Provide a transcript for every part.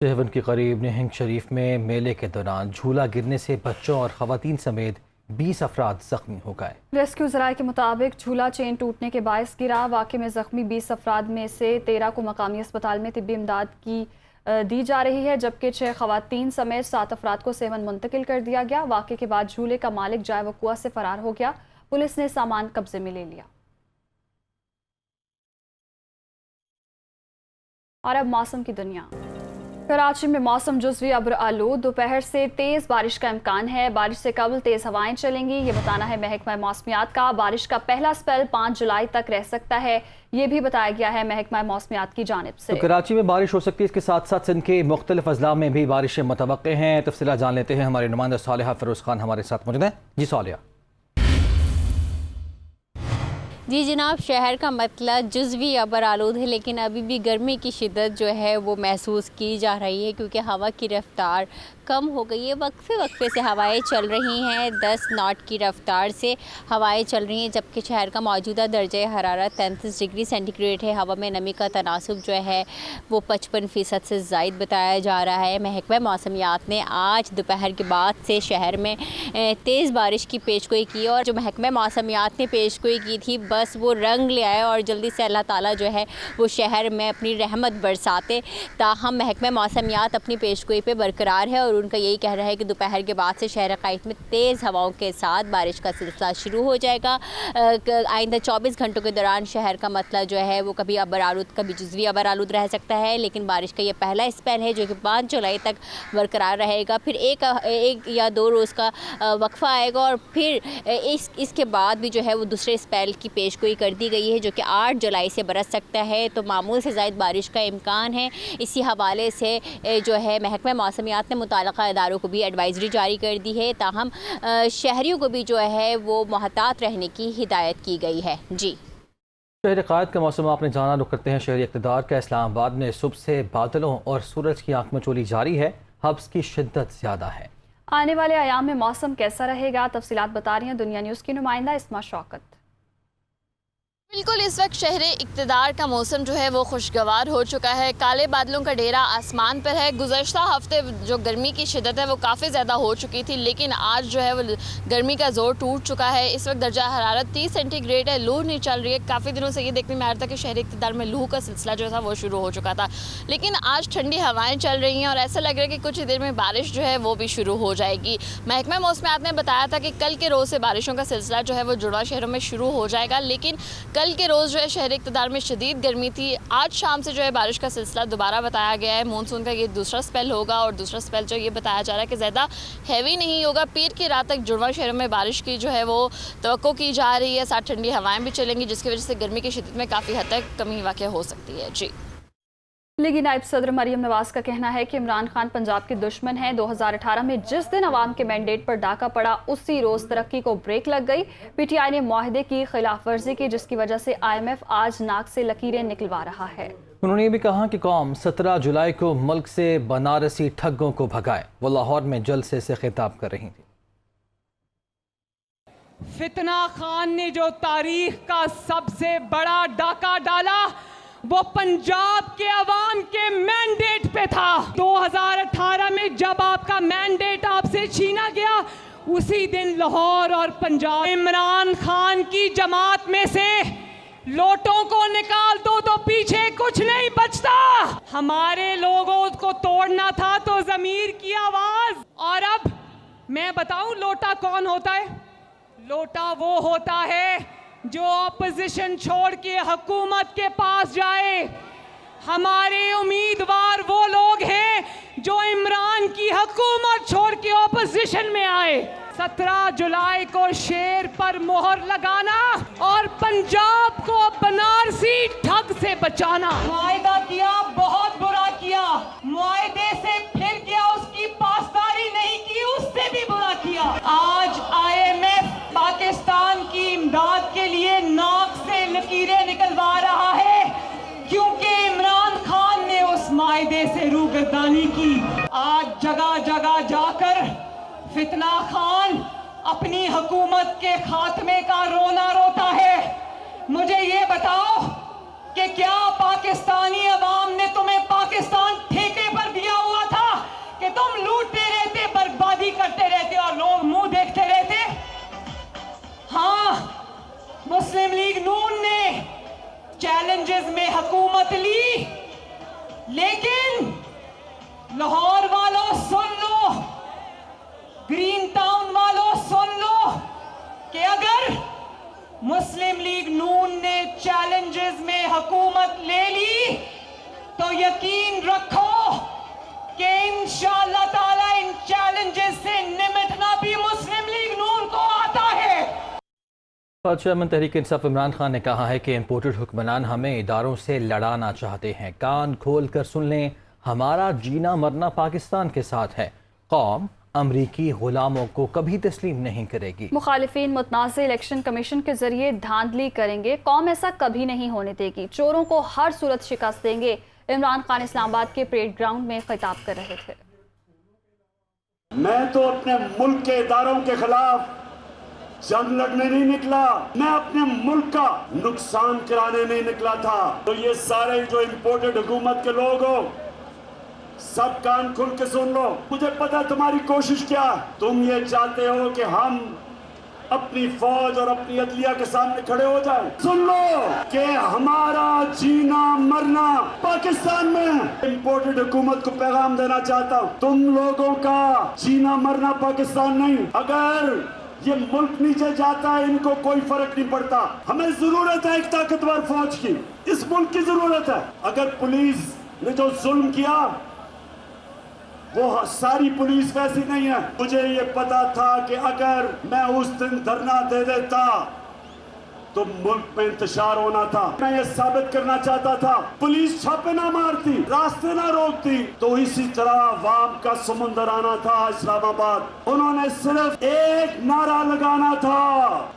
Seven के करीब निहंग शरीफ में मेले के दौरान झूला गिरने से बच्चों और खवातीन समेत 20 अफराद जख्मी हो गए। रेस्क्यू ज़राए के मुताबिक झूला चेन टूटने के बायस गिरा। वाक़े में जख्मी 20 अफराद में से 13 को मकामी अस्पताल में तिब्बी इमदाद की दी जा रही है, जबकि 6 खवातीन समेत 7 अफराद को सेवन मुंतकिल कर दिया गया। वाक़े के बाद झूले का मालिक जाए वकुआ से फरार हो गया। पुलिस ने सामान कब्जे में ले लिया। और अब मौसम की दुनिया। कराची में मौसम जुज़वी अब्र आलूद, दोपहर से तेज़ बारिश का इम्कान है। बारिश से कबल तेज़ हवाएं चलेंगी, ये बताना है महकमा मौसमियात का। बारिश का पहला स्पेल 5 जुलाई तक रह सकता है, ये भी बताया गया है महकमा मौसमियात की जानिब से। तो कराची में बारिश हो सकती है, इसके साथ साथ सिंध के मुख्तलिफ अजला में भी बारिशें मुतवक्के हैं। तफसीलात जान लेते हैं, हमारे नुमाइंदा सालिहा फिरोज़ खान हमारे साथ मौजूद हैं। जी सालिहा। जी जनाब, शहर का मतलब जुज़वी अबर आलूद है, लेकिन अभी भी गर्मी की शिद्दत जो है वो महसूस की जा रही है, क्योंकि हवा की रफ्तार कम हो गई है। वक्फे से हवाएं चल रही हैं, 10 नॉट की रफ्तार से हवाएं चल रही हैं, जबकि शहर का मौजूदा दर्जा हरारत 33 डिग्री सेंटीग्रेड है। हवा में नमी का तनासुब जो है वो 55% से ज़ायद बताया जा रहा है। महकमा मौसमियात ने आज दोपहर के बाद से शहर में तेज़ बारिश की पेशगोई की, और जो महकमा मौसमियात ने पेशगोई की थी बस वो रंग ले आए और जल्दी से अल्लाह ताला जो है वो शहर में अपनी रहमत बरसाते। ताहम महकमा मौसमियात अपनी पेशगोई पे बरकरार है और उनका यही कहना है कि दोपहर के बाद से शहर क़ाइद में तेज़ हवाओं के साथ बारिश का सिलसिला शुरू हो जाएगा। आइंदा 24 घंटों के दौरान शहर का मतलब जो है वो कभी अबर आलूद कभी जुज़वी अबर आलूद रह सकता है, लेकिन बारिश का ये पहला स्पेल है जो कि 5 जुलाई तक बरकरार रहेगा। फिर एक या 2 रोज़ का वक्फा आएगा और फिर इसके बाद भी जो है वो दूसरे स्पेल की पेशगोई कर दी गई है जो कि 8 जुलाई से बरस सकता है। तो मामूल से ज़ायद बारिश का इम्कान है। इसी हवाले से जो है महकमा मौसमियात ने मुताल्लिक़ा इदारों को भी एडवाइजरी जारी कर दी है। ताहम शहरियों को भी जो है वो मोहतात रहने की हिदायत की गई है। जी शहर क़ायद का मौसम आपने जाना। रुक करते हैं शहरी इक़्तिदार का। इस्लामाबाद में सुबह से बादलों और सूरज की आंख मचोली जारी है, हब्स की शिद्दत ज़्यादा है। आने वाले अयाम में मौसम कैसा रहेगा, तफसीलात बता रही हैं दुनिया न्यूज़ की नुमाइंदा इस्मा शौकत। बिल्कुल, इस वक्त शहर इक़्तिदार का मौसम जो है वो खुशगवार हो चुका है। काले बादलों का डेरा आसमान पर है। गुज़श्ता हफ्ते जो गर्मी की शिद्दत है वो काफ़ी ज़्यादा हो चुकी थी, लेकिन आज जो है वो गर्मी का ज़ोर टूट चुका है। इस वक्त दर्जा हरारत 30 सेंटीग्रेड है। लू नहीं चल रही है। काफ़ी दिनों से ये देखने में आ रहा था कि शहर इक़्तिदार में लू का सिलसिला जो था वो शुरू हो चुका था, लेकिन आज ठंडी हवाएँ चल रही हैं और ऐसा लग रहा है कि कुछ ही देर में बारिश जो है वो भी शुरू हो जाएगी। महकमा मौसमियात ने बताया था कि कल के रोज़ से बारिशों का सिलसिला जो है वो जुड़वा शहरों में शुरू हो जाएगा, लेकिन कल के रोज़ जो है शहर इक़्तिदार में शदीद गर्मी थी। आज शाम से जो है बारिश का सिलसिला दोबारा बताया गया है। मानसून का ये दूसरा स्पेल होगा और दूसरा स्पेल जो ये बताया जा रहा है कि ज़्यादा हैवी नहीं होगा। पीर की रात तक जुड़वा शहरों में बारिश की जो है वो तवक्को की जा रही है। साथ ठंडी हवाएं भी चलेंगी, जिसकी वजह से गर्मी की शिद्दत में काफ़ी हद तक कमी वाक़ हो सकती है। जी लीगी नायब सदर मरियम नवाज का कहना है कि इमरान खान पंजाब के दुश्मन हैं। 2018 में जिस दिन अवाम के मैंडेट पर डाका पड़ा उसी रोज़ तरक्की को ब्रेक लग गई। PTI ने मुआहदे की खिलाफ वर्जी की, जिसकी वजह से IMF आज नाक से लकीरें निकलवा रहा है। उन्होंने ये भी कहा कि कौम 17 जुलाई को मुल्क से बनारसी ठग्गों को भगाए। वो लाहौर में जलसे से खिताब कर रही थी। फितना खान ने जो तारीख का सबसे बड़ा डाका डाला वो पंजाब के अवाम के मैंडेट पे था। 2018 में जब आपका मैंडेट आपसे छीना गया, उसी दिन लाहौर और पंजाब इमरान खान की जमात में से लोटों को निकाल दो तो पीछे कुछ नहीं बचता। हमारे लोगों को तोड़ना था तो ज़मीर की आवाज़। और अब मैं बताऊं लोटा कौन होता है? लोटा वो होता है जो ऑपोजिशन छोड़ के हुकूमत के पास जाए। हमारे उम्मीदवार वो लोग हैं जो इमरान की हुकूमत छोड़ के ऑपोजिशन में आए। 17 जुलाई को शेर पर मोहर लगाना और पंजाब को बनारसी ठग से बचाना। मुआहदा किया, बहुत बुरा किया। मुआहदे से फिर किया, उसकी पासदारी नहीं की, उससे भी बुरा किया। आज IMF पाकिस्तान की इमदाद के लिए नाक से लकीरें निकलवा रहा है, क्योंकि इमरान खान ने उस मुआहदे से रूगर्दानी की। आज जगह जगह जाकर फितना खान अपनी हुकूमत के खात्मे का रोना रोता है। मुझे ये बताओ कि क्या पाकिस्तानी अवाम ने तुम्हें पाकिस्तान ठेके पर दिया हुआ लाहौर वालों सुन लो, ग्रीन टाउन वालों सुन लो कि अगर मुस्लिम लीग नून ने चैलेंजेस में हुकूमत ले ली तो यकीन रखो कि इंशाअल्लाह ताला इन चैलेंजेस से निपटना भी मुस्लिम लीग नून को आता है। चेयरमैन तहरीक इंसाफ इमरान खान ने कहा है कि इम्पोर्टेड हुक्मरान हमें इदारों से लड़ाना चाहते हैं। कान खोल कर सुन लें, हमारा जीना मरना पाकिस्तान के साथ है। कौम अमरीकी गुलामों को कभी तस्लीम नहीं करेगी। मुखालिफिन मुतनाज़ इलेक्शन कमीशन के जरिए धांधली करेंगे, कौम ऐसा कभी नहीं होने देगी, चोरों को हर सूरत शिकस्त देंगे। इमरान खान इस्लामाबाद के परेड ग्राउंड में खिताब कर रहे थे। मैं तो अपने मुल्क के इदारों के खिलाफ जंग लड़ने नहीं निकला, मैं अपने मुल्क का नुकसान कराने नहीं निकला था। तो ये सारे जो इम्पोर्टेड हुकूमत के लोग हो, सब कान खुल के सुन लो। मुझे पता तुम्हारी कोशिश क्या है। तुम ये चाहते हो कि हम अपनी फौज और अपनी अदलिया के सामने खड़े हो जाएं। सुन लो कि हमारा जीना मरना पाकिस्तान में। इम्पोर्टेड हुकूमत को पैगाम देना चाहता हूँ, तुम लोगों का जीना मरना पाकिस्तान नहीं। अगर ये मुल्क नीचे जाता है, इनको कोई फर्क नहीं पड़ता। हमें जरूरत है एक ताकतवर फौज की, इस मुल्क की जरूरत है। अगर पुलिस ने जो जुल्म किया, वो सारी पुलिस वैसी नहीं है। मुझे ये पता था कि अगर मैं उस दिन धरना दे देता तो मुल्क में इंतशार होना था। मैं ये साबित करना चाहता था, पुलिस छापे ना मारती, रास्ते ना रोकती, तो इसी तरह अवाम का समुंदर आना था इस्लामाबाद। उन्होंने सिर्फ एक नारा लगाना था,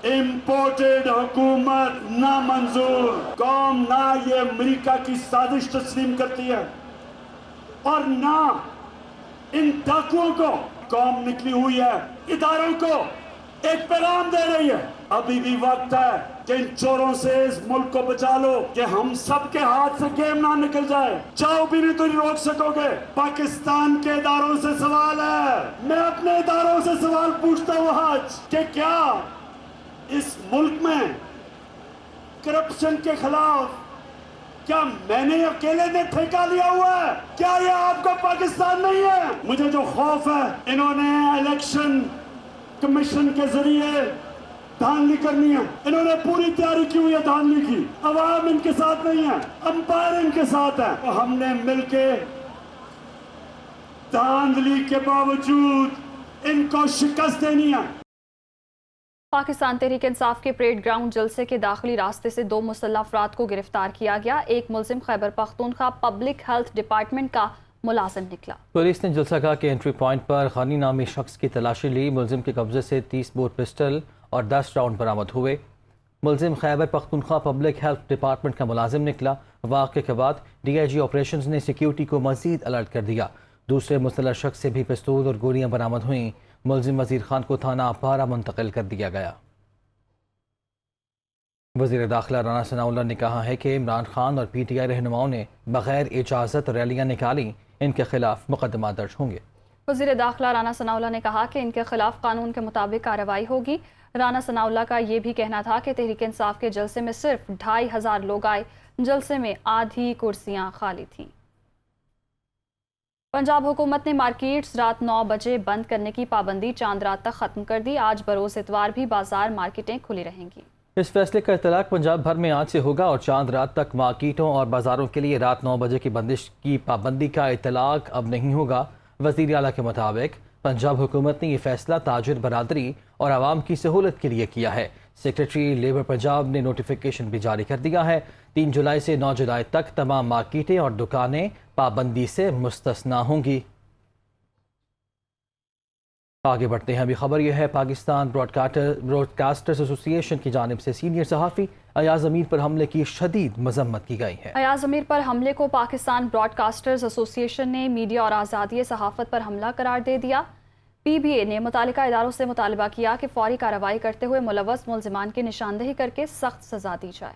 इम्पोर्टेड हुकूमत ना मंजूर। कौम ना ये अमेरिका की साजिश तस्लीम करती है और ना इन डाकुओं को। कौम निकली हुई है, इदारों को एक पैगाम दे रही है, अभी भी वक्त है कि इन चोरों से इस मुल्क को बचा लो, कि हम सब के हाथ से गेम ना निकल जाए। चाहो भी नहीं तो नहीं रोक सकोगे। पाकिस्तान के इदारों से सवाल है, मैं अपने इदारों से सवाल पूछता हूँ आज कि क्या इस मुल्क में करप्शन के खिलाफ क्या मैंने अकेले ने ठेका लिया हुआ है? क्या ये आपका पाकिस्तान नहीं है? मुझे जो खौफ है, इन्होंने इलेक्शन कमीशन के जरिए धांधली करनी है। इन्होंने पूरी तैयारी की हुई है धांधली की। अवाम इनके साथ नहीं है, अंपायर इनके साथ है। तो हमने मिलके धांधली के बावजूद इनको शिकस्त देनी है। पाकिस्तान तहरीक इंसाफ के परेड ग्राउंड जलसे के दाखिली रास्ते से 2 मुसल्लह अफराद को गिरफ्तार किया गया। एक मुलजिम Khyber Pakhtunkhwa public health department का मुलाजिम निकला। पुलिस ने जलसागाह के एंट्री पॉइंट पर खानी नामी शख्स की तलाशी ली। मुलजिम के कब्जे से 30 बोर पिस्टल और 10 राउंड बरामद हुए। मुलजिम Khyber Pakhtunkhwa public health department का मुलाजिम निकला। वाक़े के बाद DIG ऑपरेशंस ने सिक्योरिटी को मजीद अलर्ट कर दिया। दूसरे मुसल्लह शख्स से भी पिस्तौल और गोलियां बरामद हुई। मुलजिम वजीर खान को थाना पारा मुंतकिल कर दिया गया। वज़ीर दाखिला राना सनाउल्लाह ने कहा है कि इमरान खान और PTI रहनुमाओं ने बगैर इजाज़त रैलियां निकाली, इनके खिलाफ मुकदमा दर्ज होंगे। वज़ीर दाखिला राना सनाउल्लाह ने कहा कि इनके खिलाफ कानून के मुताबिक कार्रवाई होगी। राना सनाउल्लाह का ये भी कहना था कि तहरीक इंसाफ के जलसे में सिर्फ 2500 लोग आए। जलसे में आधी कुर्सियां खाली थीं। पंजाब हुकूमत ने मार्केट्स रात 9 बजे बंद करने की पाबंदी चांद रात तक खत्म कर दी। आज बरोज़ इतवार भी बाजार मार्केटें खुली रहेंगी। इस फैसले का इतलाक पंजाब भर में आज से होगा और चांद रात तक मार्केटों और बाजारों के लिए रात 9 बजे की बंदिश की पाबंदी का इतलाक अब नहीं होगा। वज़ीर आला के मुताबिक पंजाब हुकूमत ने यह फैसला ताजिर बरादरी और आवाम की सहूलत के लिए किया है। सेक्रेटरी लेबर पंजाब ने नोटिफिकेशन भी जारी कर दिया है। 3 जुलाई से 9 जुलाई तक तमाम मार्केटें और दुकानें पाबंदी से मुस्तस्ना होंगी। आगे बढ़ते हैं। अभी खबर यह है, पाकिस्तान ब्रॉडकास्टर्स एसोसिएशन की जानिब से सीनियर सहाफ़ी अयाज अमीर पर हमले की शदीद मजम्मत की गई है। अयाज अमीर पर हमले को पाकिस्तान ब्रॉडकास्टर्स एसोसिएशन ने मीडिया और आज़ादी सहाफ़त पर हमला करार दे दिया। PBA ने मुतालिका इदारों से मुतालबा किया कि फौरी कार्रवाई करते हुए मुलव्वस मुलजिमान की निशानदेही करके सख्त सजा दी जाए।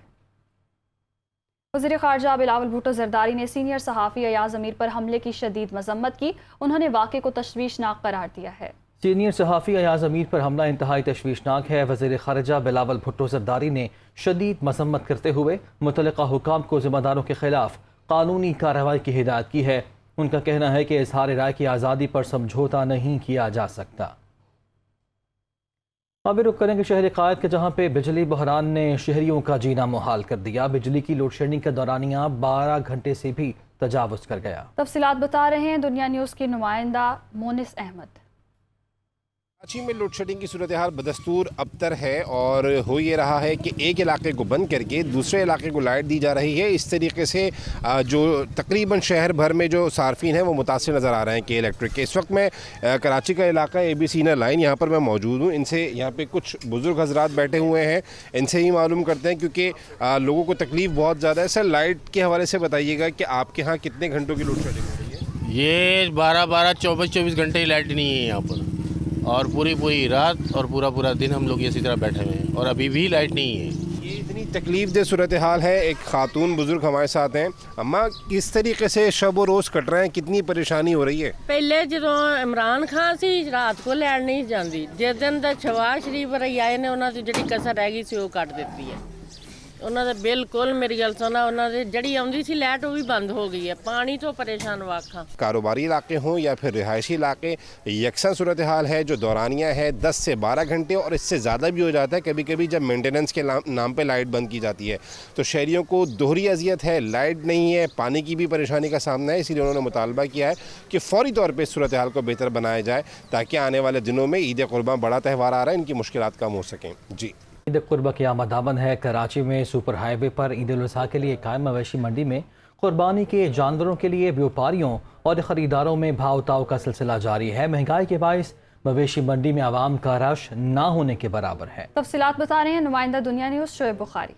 वज़ीर ख़ारजा बिलावल भुट्टो ज़रदारी ने सीनियर सहाफ़ी अयाज अमीर पर हमले की शदीद मजम्मत की। उन्होंने वाक़े को तशवीशनाक करार दिया है। सीनियर सहाफ़ी अयाज अमीर पर हमला इंतहाई तशवीशनाक है। वज़ीर ख़ारजा बिलावल भुट्टो ज़रदारी ने शदीद मजम्मत करते हुए मुतल्लिक़ा हुकाम को ज़िम्मेदारों के खिलाफ कानूनी कार्रवाई की हिदायत की है। उनका कहना है कि इजहार राय की आज़ादी पर समझौता नहीं किया जा सकता। अब रुख करेंगे शहर कायद के, जहां पे बिजली बहरान ने शहरियों का जीना मुहाल कर दिया। बिजली की लोड शेडिंग के दौरानिया 12 घंटे से भी तजावुज़ कर गया। तफसीलात बता रहे हैं दुनिया न्यूज़ की नुमाइंदा मोनिस अहमद। कराची में लोड शेडिंग की सूरत हाल बदस्तूर अबतर है और हो ये रहा है कि एक इलाके को बंद करके दूसरे इलाके को लाइट दी जा रही है। इस तरीके से जो तकरीबन शहर भर में जो सार्फिन हैं वो मुतासिर नज़र आ रहे हैं के इलेक्ट्रिक के। इस वक्त मैं कराची का इलाका ABC इनर लाइन यहाँ पर मैं मौजूद हूँ। इनसे यहाँ पे कुछ बुज़ुर्ग हजरात बैठे हुए हैं, इनसे ही मालूम करते हैं क्योंकि लोगों को तकलीफ़ बहुत ज़्यादा है। सर, लाइट के हवाले से बताइएगा कि आपके यहाँ कितने घंटों की लोड शेडिंग हो रही है? ये 12-12, 24-24 घंटे ही लाइट नहीं है यहाँ पर, और पूरी रात और पूरा दिन हम लोग इसी तरह बैठे हुए हैं और अभी भी लाइट नहीं है। ये इतनी तकलीफ दे सूरत हाल है। एक खातून बुजुर्ग हमारे साथ हैं। अम्मा, किस तरीके से शब और रोज़ कट रहे हैं, कितनी परेशानी हो रही है? पहले जो इमरान खान सी रात को लैंड नहीं जाती, जिस दिन तक शहबाज शरीफ रही आए ने उन्होंने जी कसर रह गई सी वो कट दी है। उन्होंने बिल्कुल मेरी गल सुना, उन्होंने जड़ी आती सी लाइट वो भी बंद हो गई है। पानी तो परेशान वाखा। कारोबारी इलाके हों या फिर रिहायशी इलाके, यकसा सूरत हाल है। जो दौरानिया है 10 से 12 घंटे और इससे ज़्यादा भी हो जाता है कभी कभी, जब मेंटेनेंस के नाम पे लाइट बंद की जाती है। तो शहरियों को दोहरी अजियत है, लाइट नहीं है, पानी की भी परेशानी का सामना है। इसीलिए उन्होंने मुतालबा किया है कि फ़ौरी तौर पर इस सूरत हाल को बेहतर बनाया जाए ताकि आने वाले दिनों में ईद कुर्बान बड़ा त्यौहार आ रहा है, इनकी मुश्किलात कम हो सकें। जी, ईद कुर्बा की आमदामद है। कराची में सुपर हाईवे पर ईद उल अज़हा के लिए कायम मवेशी मंडी में कुर्बानी के जानवरों के लिए व्यापारियों और ख़रीदारों में भाव ताव का सिलसिला जारी है। महंगाई के बायस मवेशी मंडी में आवाम का रश ना होने के बराबर है। तफसीलात बता रहे हैं नुमाइंदा दुनिया न्यूज़ शोएब बुखारी।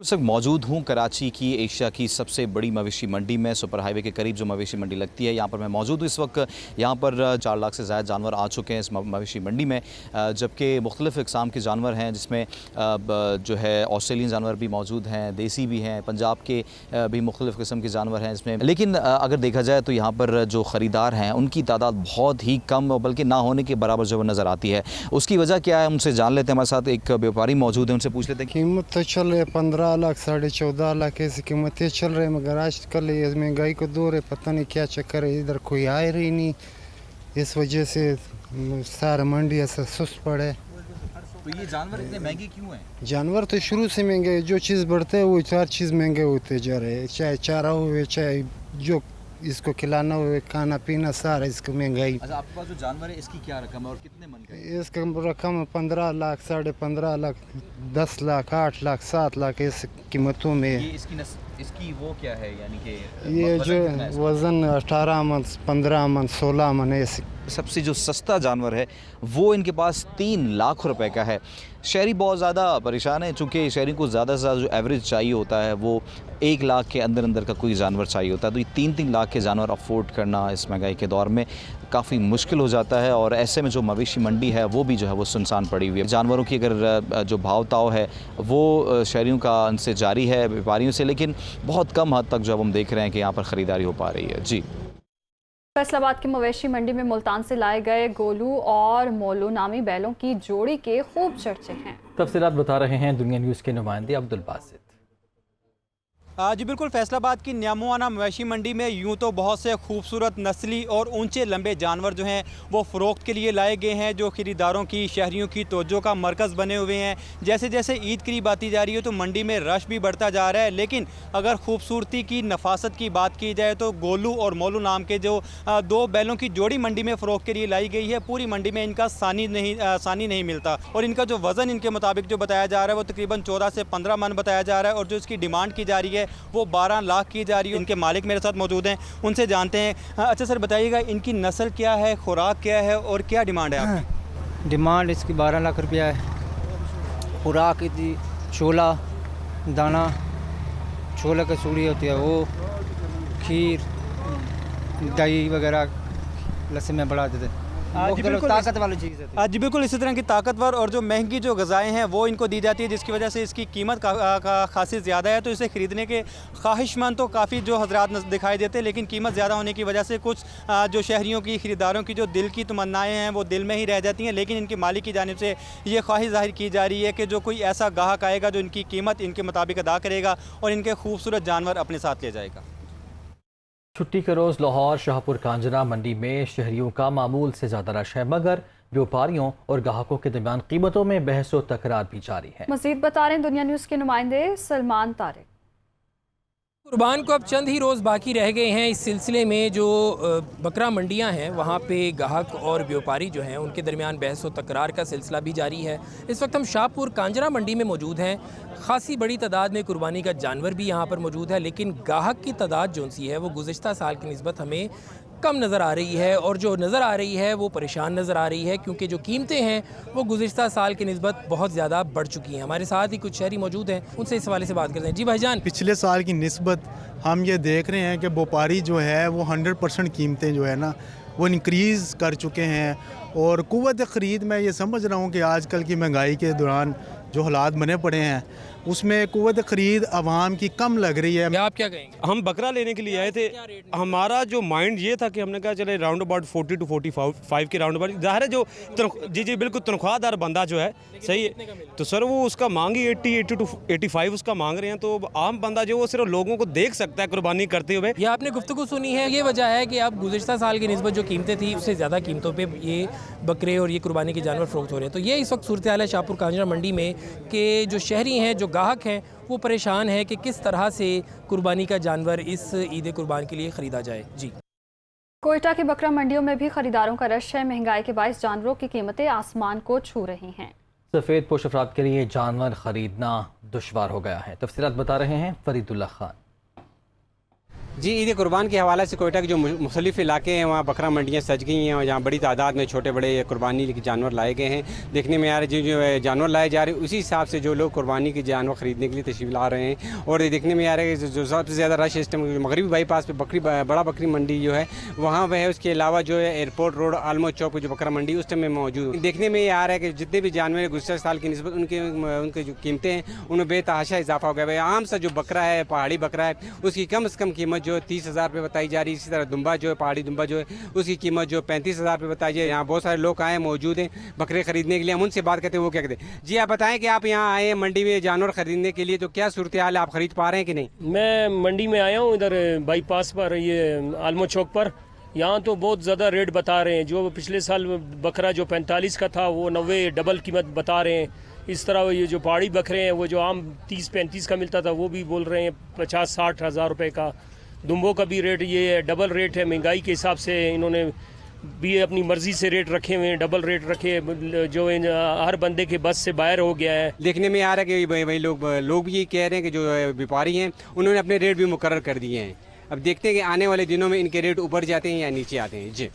इस वक्त मौजूद हूँ कराची की एशिया की सबसे बड़ी मवेशी मंडी में, सुपर हाईवे के करीब जो मवेशी मंडी लगती है, यहाँ पर मैं मौजूद हूँ। इस वक्त यहाँ पर 4 लाख से ज़्यादा जानवर आ चुके हैं इस मवेशी मंडी में, जबकि मुख्तलिफ़ इक़साम के जानवर हैं जिसमें जो है ऑस्ट्रेलियन जानवर भी मौजूद हैं, देसी भी हैं, पंजाब के भी मुख्तलिफ़ किस्म के जानवर हैं इसमें। लेकिन अगर देखा जाए तो यहाँ पर जो ख़रीदार हैं उनकी तादाद बहुत ही कम, बल्कि ना होने के बराबर जो नज़र आती है। उसकी वजह क्या है, उनसे जान लेते हैं। हमारे साथ एक व्यापारी मौजूद है, उनसे पूछ लेते हैं। कीमत तो चल रही है 15 लाख 14.5 लाख ऐसी कीमतें चल रही है, मगर आजकल ये महंगाई को दौर है, पता नहीं क्या चक्कर है, इधर कोई आए रही नहीं, इस वजह से सारा मंडी ऐसा सुस्त पड़े। तो ये जानवर इतने महंगे क्यों हैं? जानवर तो शुरू से महंगे है, जो चीज़ बढ़ते है वो 4 चीज़ महंगे होते जा रहे हैं, चाहे चारा हुए, चाहे जो इसको खिलाना हुए, खाना पीना, सारा इसको महंगाई। अच्छा, आपके पास जो जानवर है इसकी क्या रकम है और कितने मन का है? इसका रकम 15 लाख, 15.5 लाख, 10 लाख, 8 लाख, 7 लाख इस कीमतों में। ये इसकी वो क्या है, यानी कि ये जो वज़न 18 मन, 15 मन, 16 मन ऐसे। सबसे जो सस्ता जानवर है वो इनके पास 3 लाख रुपए का है। शहरी बहुत ज़्यादा परेशान है, चूँकि शहरी को ज़्यादा से ज़्यादा जो एवरेज चाहिए होता है वो 1 लाख के अंदर का कोई जानवर चाहिए होता है। तो ये 3-3 लाख के जानवर अफोर्ड करना इस महंगाई के दौर में काफ़ी मुश्किल हो जाता है। और ऐसे में जो मवेशी मंडी है वो भी जो है वो सुनसान पड़ी हुई है। जानवरों की अगर जो भाव ताव है वो शहरियों का उनसे जारी है, व्यापारियों से, लेकिन बहुत कम हद तक जो हम देख रहे हैं कि यहाँ पर ख़रीदारी हो पा रही है। जी, फैसलाबाद की मवेशी मंडी में मुल्तान से लाए गए गोलू और मोलू नामी बैलों की जोड़ी के खूब चर्चे हैं। तफसीलात बता रहे हैं दुनिया न्यूज़ के नुमाइंदे अब्दुल बासित। जी बिल्कुल, फैसलाबाद की न्यामुआना मवेशी मंडी में यूँ तो बहुत से खूबसूरत नस्ली और ऊंचे लंबे जानवर जो हैं वो फ़रोख्त के लिए लाए गए हैं, जो ख़रीदारों की, शहरियों की तवज्जो का मरकज़ बने हुए हैं। जैसे जैसे ईद करीब आती जा रही है तो मंडी में रश भी बढ़ता जा रहा है। लेकिन अगर खूबसूरती की, नफासत की बात की जाए तो गोलू और मोलू नाम के जो 2 बैलों की जोड़ी मंडी में फ़रोख्त के लिए लाई गई है। पूरी मंडी में इनका सानी नहीं मिलता और इनका जो वज़न इनके मुताबिक जो बताया जा रहा है वो तकरीबन 14 से 15 मन बताया जा रहा है और जो इसकी डिमांड की जा रही है वो 12 लाख की जा रही है। इनके मालिक मेरे साथ मौजूद हैं, उनसे जानते हैं। अच्छा सर, बताइएगा इनकी नस्ल क्या है, खुराक क्या है और क्या डिमांड है आपकी? डिमांड इसकी 12 लाख रुपया है। खुराक की छोला दाना, छोले की चूड़ी होती है वो, खीर, दही वगैरह लस्सी में बढ़ा देते हैं। जी बिल्कुल, ताकत वाली चीज़ है। जी बिल्कुल, इसी तरह की ताकतवर और जो महंगी जो ग़िज़ाएँ हैं वो इनको दी जाती है, जिसकी वजह से इसकी कीमत खासी ज़्यादा है। तो इसे ख़रीदने के ख्वाहिशमंद तो काफ़ी जो हजरात दिखाई देते हैं, लेकिन कीमत ज़्यादा होने की वजह से कुछ जो शहरियों की, ख़रीदारों की जो दिल की तमन्नाएँ हैं वो दिल में ही रह जाती हैं। लेकिन इनके मालिक की जानिब से ये ख्वाहिश ज़ाहिर की जा रही है कि जो कोई ऐसा गाहक आएगा जो इनकी कीमत इनके मुताबिक अदा करेगा और इनके खूबसूरत जानवर अपने साथ ले जाएगा। छुट्टी के रोज़ लाहौर शाहपुर कांजरा मंडी में शहरियों का मामूल से ज़्यादा रश है, मगर व्यापारियों और ग्राहकों के दरमियान कीमतों में बहस व तकरार भी जारी है। मज़ीद बता रहे हैं दुनिया न्यूज़ के नुमाइंदे सलमान तारिक। कुर्बान को अब चंद ही रोज़ बाकी रह गए हैं। इस सिलसिले में जो बकरा मंडियां हैं वहाँ पे ग्राहक और व्यापारी जो हैं उनके दरमियान बहस व तकरार का सिलसिला भी जारी है। इस वक्त हम शाहपुर कांजरा मंडी में मौजूद हैं। ख़ासी बड़ी तादाद में कुर्बानी का जानवर भी यहाँ पर मौजूद है, लेकिन ग्राहक की तादाद जो सी है वो गुज़िश्ता साल की निस्बत हमें कम नज़र आ रही है, और जो नज़र आ रही है वो परेशान नज़र आ रही है, क्योंकि जो कीमतें हैं वो गुज़िश्ता साल की निस्बत बहुत ज़्यादा बढ़ चुकी हैं। हमारे साथ ही कुछ शहरी मौजूद हैं, उनसे इस हवाले से बात करते हैं। जी भाईजान, पिछले साल की निस्बत हम ये देख रहे हैं कि व्यापारी जो है वो 100% कीमतें जो है ना वो इंक्रीज़ कर चुके हैं, और कुव्वत ख़रीद मैं ये समझ रहा हूँ कि आजकल की महंगाई के दौरान जो हालात बने पड़े हैं उसमें कुव्वत ख़रीद आवाम की कम लग रही है। आप क्या कहेंगे? हम बकरा लेने के लिए आए थे, हमारा जो माइंड ये था कि हमने कहा चले राउंड अबाउट 40 to 45 के राउंड अबाउट, ज़ाहिर है जो जी बिल्कुल तनख्वाहदार बंदा जो है सही है, तो सर वो उसका मांग ही 80 to 85 उसका मांग रहे हैं, तो आम बंदा जो वो सिर्फ लोगों को देख सकता है कुर्बानी करते हुए। ये आपने गुफ्तगू सुनी है, ये वजह है कि अब गुज़िश्ता साल की निस्बत जो कीमतें थी उससे ज़्यादा कीमतों पर ये बकरे और ये कुर्बानी के जानवर फ़रोख्त हो रहे हैं। तो ये इस वक्त सूरत हाल है शाहपुर कांजरा मंडी में कि जो शहरी हैं, जो ग्राहक हैं, वो परेशान है कि किस तरह से कुर्बानी का जानवर इस ईद कुर्बान के लिए ख़रीदा जाए। जी, कोयटा की बकरा मंडियों में भी खरीदारों का रश है। महंगाई के बाइस जानवरों की कीमतें आसमान को छू रही हैं। सफ़ेद पोश अफराद के लिए जानवर खरीदना दुश्वार हो गया है। तफसीलात बता रहे हैं फरीदुल्ला खान। जी, ईद कुर्बान के हवाले से कोयटा के जो मुख्तलिफ इलाके हैं वहाँ बकरा मंडियाँ सज गई हैं, और जहाँ बड़ी तादाद में छोटे बड़े कुर्बानी के जानवर लाए गए हैं। देखने में आ रहे जो जानवर लाए जा रहे हैं उसी हिसाब से जो लोग कुर्बानी के जानवर ख़रीदने के लिए तशरीफ़ ला रहे हैं, और देखने में आ रहा है कि जो सबसे ज़्यादा रश सिस्टम मगरबी बाईपास पे बड़ा बकरी मंडी जो है वहाँ पर है। उसके अलावा जो है एयरपोर्ट रोड आलमोद चौक पर जो बकरा मंडी उस टाइम में मौजूद है। देखने में ये आ रहा है कि जितने भी जानवर गुज़श्ता साल की निस्बत उनके जो कीमतें हैं उनमें बेतहाशा इजाफा हो गया है। आम सा जो बकरा है, पहाड़ी बकरा है, उसकी कम से कम कीमत जो 30,000 बताई जा रही है। इसी तरह दुम्बा जो है, पहाड़ी दुम्बा जो है, उसकी कीमत जो 35,000 रुपये बताई जाए। यहाँ बहुत सारे लोग आए मौजूद हैं बकरे खरीदने के लिए, हम उनसे बात करते हैं वो क्या कहते हैं। जी, आप बताएं कि आप यहाँ आए हैं मंडी में जानवर खरीदने के लिए, तो क्या सूरत हाल है, आप खरीद पा रहे हैं कि नहीं? मैं मंडी में आया हूँ, इधर बाईपास पर, ये आलमोद चौक पर। यहाँ तो बहुत ज़्यादा रेट बता रहे हैं। जो पिछले साल बकरा जो 45 का था वो 90 डबल कीमत बता रहे हैं। इस तरह ये जो पहाड़ी बकरे हैं वो जो आम 30-35 का मिलता था वो भी बोल रहे हैं 50-60 हज़ार रुपये का। दुम्बों का भी रेट ये डबल रेट है। महंगाई के हिसाब से इन्होंने भी अपनी मर्ज़ी से रेट रखे हुए हैं, डबल रेट रखे, जो हर बंदे के बस से बाहर हो गया है। देखने में आ रहा है कि वही लोग भी ये कह रहे हैं कि जो व्यापारी हैं उन्होंने अपने रेट भी मुकर्रर कर दिए हैं। अब देखते हैं कि आने वाले दिनों में इनके रेट ऊपर जाते हैं या नीचे आते हैं। जी।